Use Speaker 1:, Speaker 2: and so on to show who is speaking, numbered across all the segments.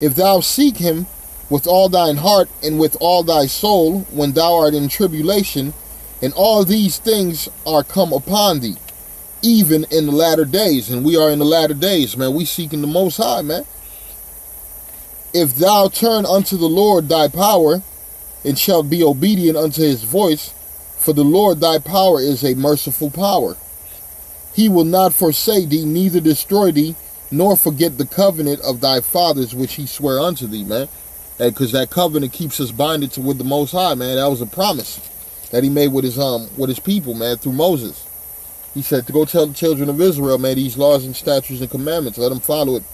Speaker 1: If thou seek him with all thine heart and with all thy soul, when thou art in tribulation, and all these things are come upon thee, even in the latter days. And we are in the latter days, man. We seeking the Most High, man. If thou turn unto the Lord thy power, and shalt be obedient unto his voice, for the Lord thy power is a merciful power. He will not forsake thee, neither destroy thee, nor forget the covenant of thy fathers which he sware unto thee, man. Because that covenant keeps us binded to with the Most High, man. That was a promise that he made with his people, man, through Moses. He said to go tell the children of Israel, man, these laws and statutes and commandments, let them follow it,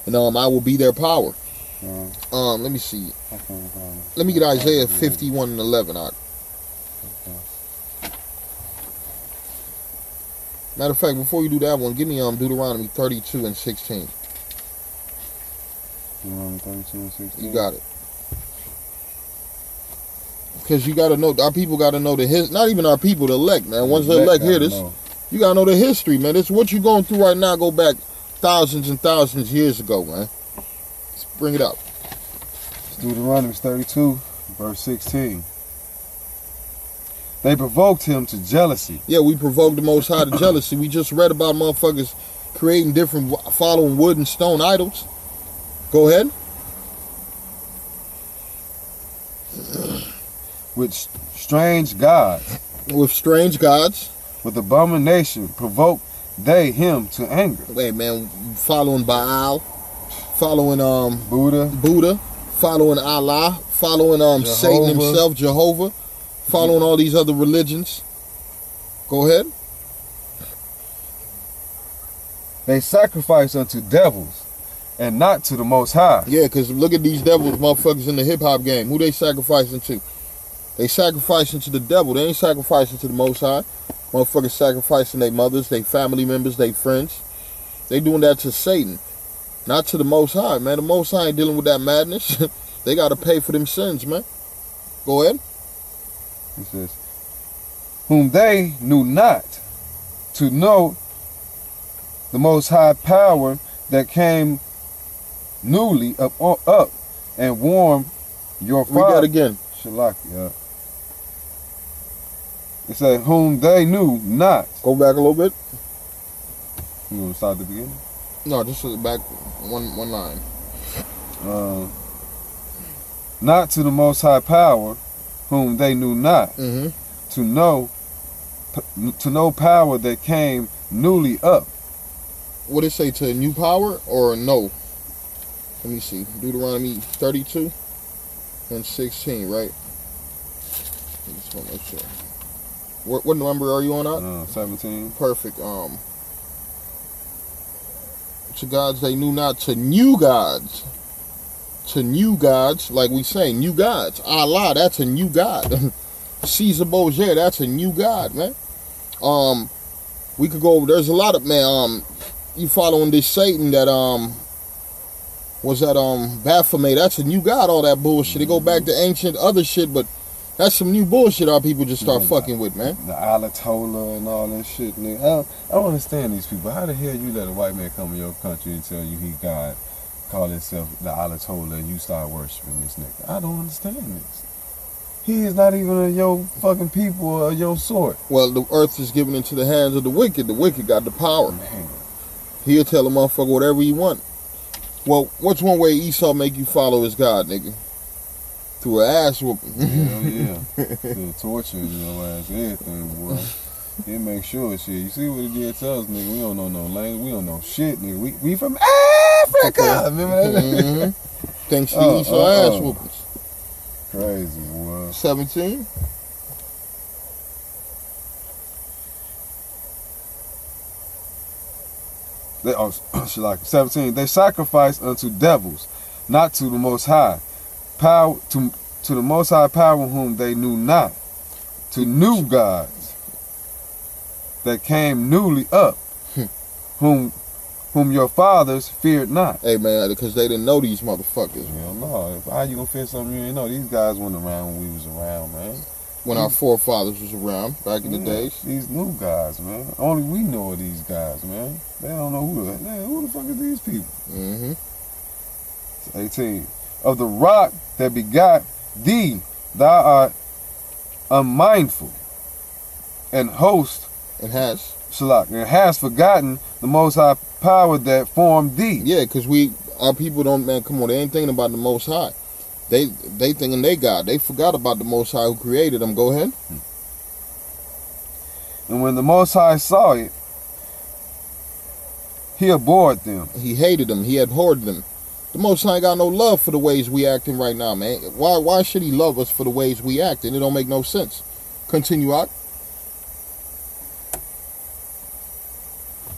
Speaker 1: and I will be their power. Let me see. Let me get Isaiah 51 and 11 out. Matter of fact, before you do that one, give me Deuteronomy 32 and 16.
Speaker 2: Deuteronomy 32 and 16.
Speaker 1: You got it. Because you got to know, our people got to know not even our people, the elect, man. Once the elect hear this, you got to know the history, man. This what you're going through right now go back thousands and thousands of years ago, man. Let's bring it up.
Speaker 2: It's Deuteronomy 32, verse 16. They provoked him to jealousy.
Speaker 1: Yeah, we provoked the Most High to jealousy. We just read about motherfuckers creating following wood and stone idols. Go ahead.
Speaker 2: With strange gods.
Speaker 1: With strange gods.
Speaker 2: With abomination provoked they him to anger.
Speaker 1: Hey, man, following Baal, following
Speaker 2: Buddha,
Speaker 1: following Allah, following Satan himself, Jehovah. Following all these other religions. Go ahead.
Speaker 2: They sacrifice unto devils and not to the Most High.
Speaker 1: Yeah, because look at these devils, motherfuckers in the hip-hop game. Who they sacrificing to? They sacrificing to the devil. They ain't sacrificing to the Most High. Motherfuckers sacrificing their mothers, their family members, their friends. They doing that to Satan. Not to the Most High, man. The Most High ain't dealing with that madness. They got to pay for them sins, man. Go ahead.
Speaker 2: He says, whom they knew not, to know the Most High power that came newly up and warm your father.
Speaker 1: Read that again.
Speaker 2: Shalaki, It said, whom they knew not.
Speaker 1: Go back a little bit.
Speaker 2: You want to start at the beginning?
Speaker 1: No, just back one line.
Speaker 2: Not to the Most High power, whom they knew not, to know power that came newly up.
Speaker 1: What did it say, to a new power or no? Let me see. Deuteronomy 32 and 16, right? I just want to make sure. What number are you on at?
Speaker 2: 17.
Speaker 1: Perfect. To gods they knew not, to new gods. To new gods, like we say, new gods. Allah, that's a new god. Caesar Borgia, that's a new god, man. We could go over, there's a lot of, man, you following this Satan that, was that, Baphomet, that's a new god, all that bullshit. They go back to ancient other shit, but that's some new bullshit our people just start fucking with, man.
Speaker 2: The Ayatollah and all that shit, nigga. I don't understand these people. How the hell you let a white man come in your country and tell you he God, call himself the Ayatollah, and you start worshiping this nigga? I don't understand this. He is not even of your fucking people or your sort.
Speaker 1: Well, the earth is given into the hands of the wicked. The wicked got the power.
Speaker 2: Man.
Speaker 1: He'll tell a motherfucker whatever he want. Well, what's one way Esau make you follow his God, nigga? Through an ass whooping.
Speaker 2: Hell yeah. Through torture, ass, everything, boy. He make sure shit. You see what he did to us, nigga? We don't know no language. We don't know shit, nigga. We from Africa. Remember that?
Speaker 1: Thanks to Esau ass whoopings.
Speaker 2: Crazy, boy.
Speaker 1: 17.
Speaker 2: Like 17. They sacrifice unto devils, not to the Most High. Power to the Most High power whom they knew not. To new gods that came newly up, whom your fathers feared not.
Speaker 1: Hey man, because they didn't know these motherfuckers.
Speaker 2: Hell no. How you gonna fear something you didn't know? These guys weren't around when we was around, man.
Speaker 1: When our forefathers was around back in the days.
Speaker 2: These new guys, man. Only we know of these guys, man. They don't know who the fuck are these people. 18. Of the rock that begot thee, thou art unmindful, and host,
Speaker 1: It has.
Speaker 2: Shalak, and has forgotten the Most High power that formed thee.
Speaker 1: Yeah, because our people don't, man, come on, they ain't thinking about the Most High. They thinking they God. They forgot about the Most High who created them. Go ahead.
Speaker 2: And when the Most High saw it, he abhorred them.
Speaker 1: He hated them. He abhorred them. The Most High got no love for the ways we acting right now, man. Why should he love us for the ways we acting? It don't make no sense. Continue out.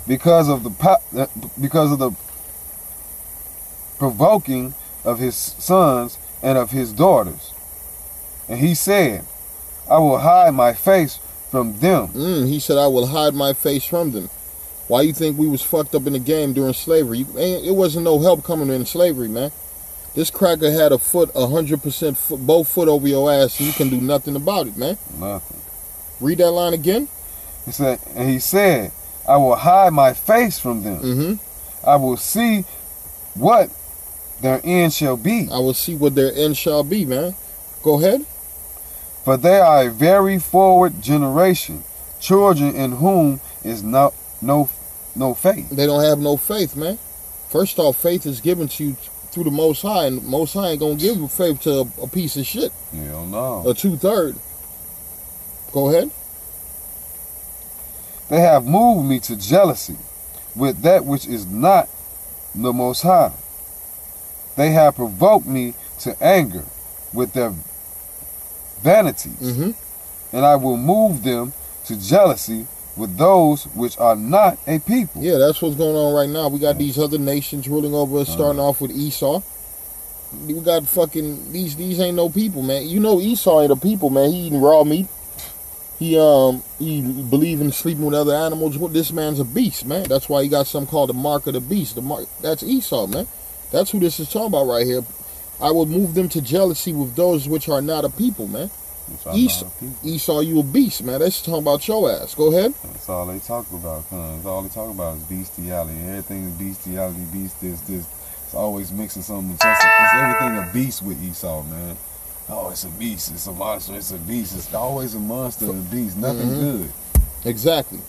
Speaker 2: Because of the provoking of his sons and of his daughters. And he said, I will hide my face from them.
Speaker 1: He said, I will hide my face from them. Why you think we was fucked up in the game during slavery? It wasn't no help coming in slavery, man. This cracker had a foot, 100% both foot over your ass, and you can do nothing about it, man.
Speaker 2: Nothing.
Speaker 1: Read that line again.
Speaker 2: He said, I will hide my face from them. I will see what their end shall be.
Speaker 1: I will see what their end shall be, man. Go ahead.
Speaker 2: For they are a very forward generation, children in whom is no faith.
Speaker 1: They don't have no faith, man. First off, faith is given to you through the Most High, and the Most High ain't gonna give you faith to a piece of shit.
Speaker 2: Hell no.
Speaker 1: A 2/3. Go ahead.
Speaker 2: They have moved me to jealousy with that which is not the Most High. They have provoked me to anger with their vanities, and I will move them to jealousy with those which are not a people.
Speaker 1: Yeah, that's what's going on right now. We got these other nations ruling over us, starting off with Esau. We got fucking these ain't no people, man. You know Esau ain't a people, man. He eating raw meat. He believe in sleeping with other animals. This man's a beast, man. That's why he got something called the mark of the beast. That's Esau, man. That's who this is talking about right here. I will move them to jealousy with those which are not a people, man. Esau, you a beast, man. That's talking about your ass. Go ahead.
Speaker 2: That's all they talk about, cuz. All they talk about is bestiality. Everything is bestiality, beast, this. It's always mixing something. It's everything a beast with Esau, man. Oh, it's a beast. It's a monster. It's a beast. It's always a monster and a beast. Nothing good.
Speaker 1: Exactly.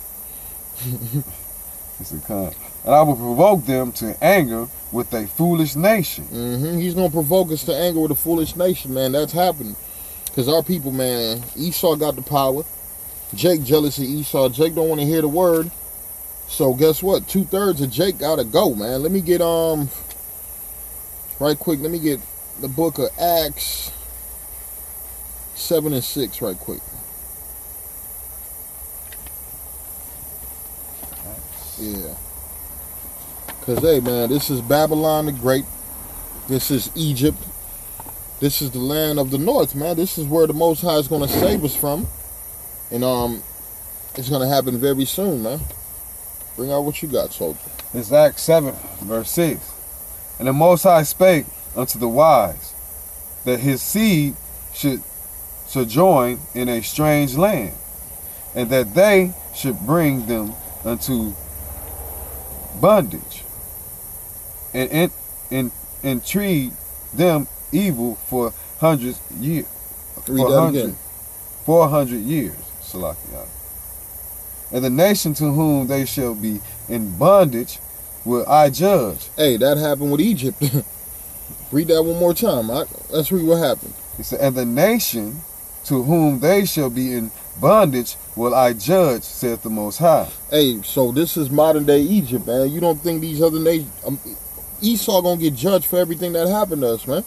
Speaker 2: It's a cunt. And I will provoke them to anger with a foolish nation.
Speaker 1: He's going to provoke us to anger with a foolish nation, man. That's happening. Because our people, man, Esau got the power. Jake jealous of Esau. Jake don't want to hear the word. So guess what? 2/3 of Jake got to go, man. Let me get, right quick, let me get the book of Acts 7 and 6 right quick. Yeah. Because, hey, man, this is Babylon the Great. This is Egypt. This is the land of the north, man. This is where the Most High is going to save us from. And it's going to happen very soon, man. Bring out what you got, soldier.
Speaker 2: It's Acts 7, verse 6. And the Most High spake unto the wise, that his seed should sojourn in a strange land, and that they should bring them unto bondage, and entreat them evil for 100 years.
Speaker 1: Read that again.
Speaker 2: 400 years. Salakia. And the nation to whom they shall be in bondage will I judge.
Speaker 1: Hey, that happened with Egypt. Read that one more time. Let's read what happened.
Speaker 2: He said, and the nation to whom they shall be in bondage will I judge, saith the Most High.
Speaker 1: Hey, so this is modern day Egypt, man. You don't think these other nations, Esau gonna get judged for everything that happened to us, man.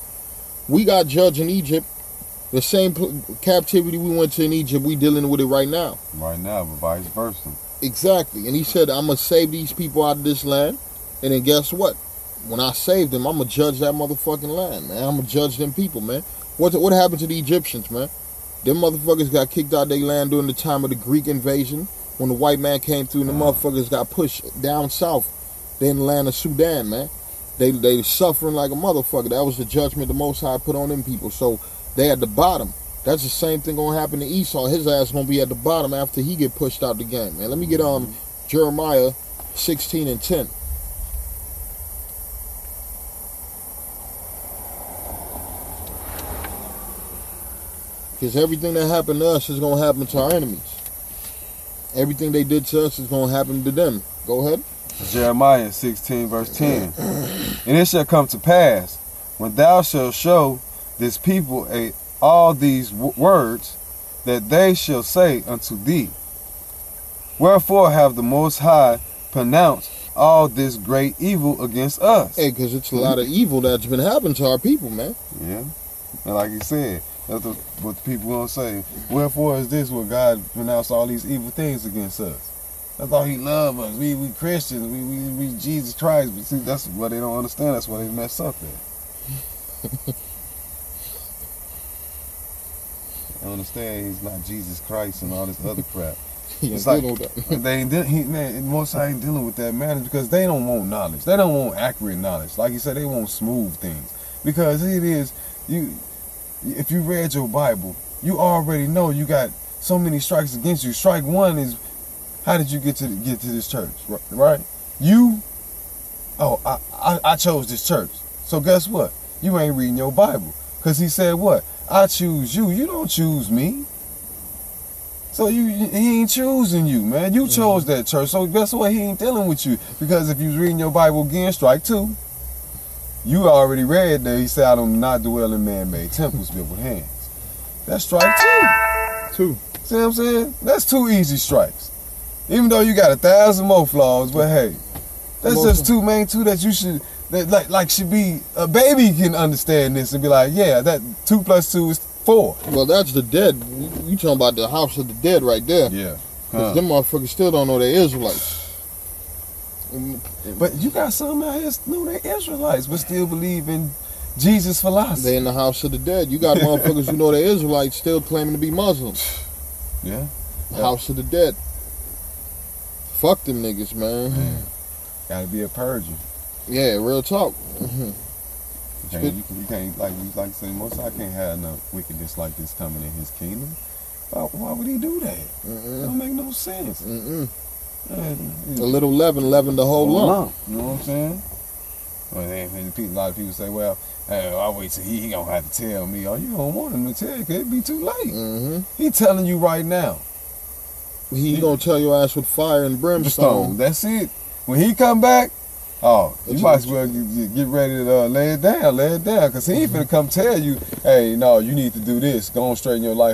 Speaker 1: We got judged in Egypt. The same captivity we went to in Egypt, we dealing with it right now.
Speaker 2: Right now, but vice versa.
Speaker 1: Exactly. And he said, I'm going to save these people out of this land. And then guess what? When I save them, I'm going to judge that motherfucking land, man. I'm going to judge them people, man. What happened to the Egyptians, man? Them motherfuckers got kicked out of their land during the time of the Greek invasion. When the white man came through and the motherfuckers got pushed down south. They in the land of Sudan, man. They suffering like a motherfucker. That was the judgment the Most High put on them people. So they at the bottom. That's the same thing gonna happen to Esau. His ass gonna be at the bottom after he get pushed out the game, man. Let me get Jeremiah 16 and 10. Because everything that happened to us is going to happen to our enemies. Everything they did to us is going to happen to them. Go ahead.
Speaker 2: Jeremiah 16 verse 10. And it shall come to pass, when thou shalt show this people all these words, that they shall say unto thee, wherefore have the Most High pronounced all this great evil against us?
Speaker 1: Hey, because it's a lot of evil that's been happening to our people, man.
Speaker 2: Yeah. And like you said, that's what the people gonna say. Wherefore is this where God pronounced all these evil things against us? That's all He loves us. We Christians. We Jesus Christ. But see, that's what they don't understand. That's why they mess up at. I understand He's not Jesus Christ and all this other crap. It's like Most High ain't dealing with that matter because they don't want knowledge. They don't want accurate knowledge. Like you said, they want smooth things. Because it is if you read your Bible, you already know you got so many strikes against you. Strike one is, how did you get to this church, right? I chose this church. So guess what? You ain't reading your Bible. Because He said what? I choose you. You don't choose me. So He ain't choosing you, man. You chose that church. So guess what? He ain't dealing with you. Because if you was reading your Bible again, strike two. You already read that He said, I do not dwell in man-made temples built with hands. That's strike two. See what I'm saying? That's 2 easy strikes. Even though you got 1,000 more flaws, but hey, that's just 2 main 2 that you should, should be, a baby can understand this and be like, yeah, that 2 plus 2 is 4.
Speaker 1: Well, that's the dead. You talking about the house of the dead right there.
Speaker 2: Yeah.
Speaker 1: Because them motherfuckers still don't know they're Israelites.
Speaker 2: But you got some out here know they're Israelites, but still believe in Jesus' philosophy.
Speaker 1: They in the house of the dead. You got motherfuckers who know they're Israelites still claiming to be Muslims.
Speaker 2: Yeah.
Speaker 1: House of the dead. Fuck them niggas, man.
Speaker 2: Gotta be a purging.
Speaker 1: Yeah, real talk.
Speaker 2: You can't, like you say, Most High can't have no wickedness like this coming in His kingdom. Why would He do that? It don't make no sense.
Speaker 1: A little leaven the whole lump.
Speaker 2: You know what I'm saying? Well, a lot of people say, well, I'll wait till he gonna have to tell me. Oh, you don't want Him to tell you, 'cause it'd be too late. He telling you right now.
Speaker 1: He gonna tell your ass with fire and brimstone.
Speaker 2: That's it. When He come back, you might as well get ready to lay it down, because He ain't finna come tell you, hey, no, you need to do this. Go on, straighten your life